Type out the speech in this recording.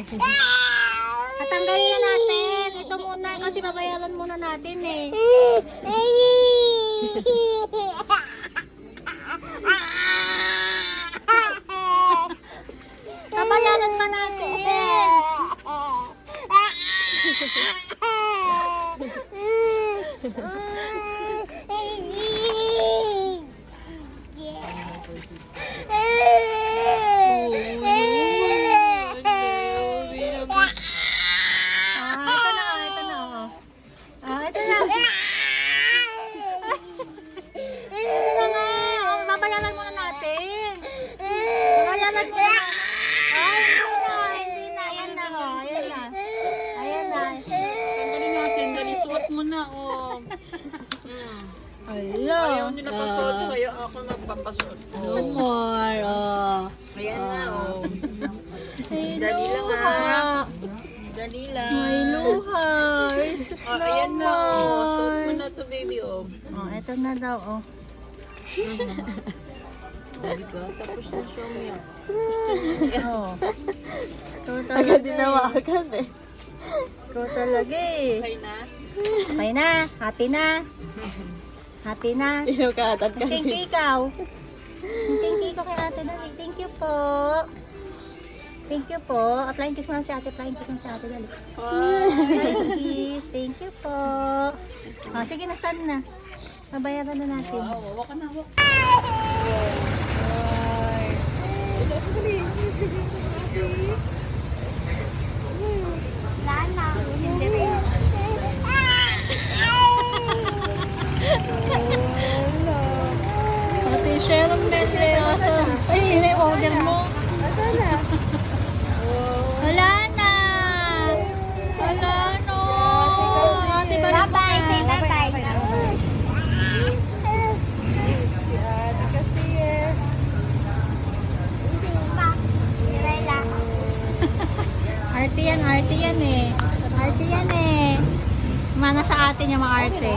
Tatanggalin na natin. Ito muna kasi babayaran muna natin eh. Babayaran pa natin. Ito na. Ito na nga. Babayaran muna natin. Babayaran muna natin. Hindi na. Ayan na. Ayan na. Tanggalin natin, dali. Suot mo na, oh. Ayaw nila pasuot sa'yo, ako magpapasuot. No more. Ayan na, oh. Dali lang, ha. Dali lang. May luha. Jesus Ayan na, oh. Suot mo naman. na to, baby, oh. Ito na daw, Diba? Tapos na siya umiyak. Ito talaga eh. Ito talaga eh. Okay na? Okay na. Happy na. Happy na. Inukatan Thank you ikaw. Thank you kay ate na. Thank you po. Thank you po. Flying kiss mo lang si ate. Flying kiss mo si ate. Dali. Flying kiss. Thank you po. Sige na, stand na. Babayaran na natin. Wow, wawak ka na, wawak. Lana. Hindi rin. Ate Sharon Mendez. Ay, in-order mo. Asa na? Wala na. Wala no. Ate, balik mo na. Kasi eh. Arte yan eh. Arte yan eh. Mana sa atin yung mga arte.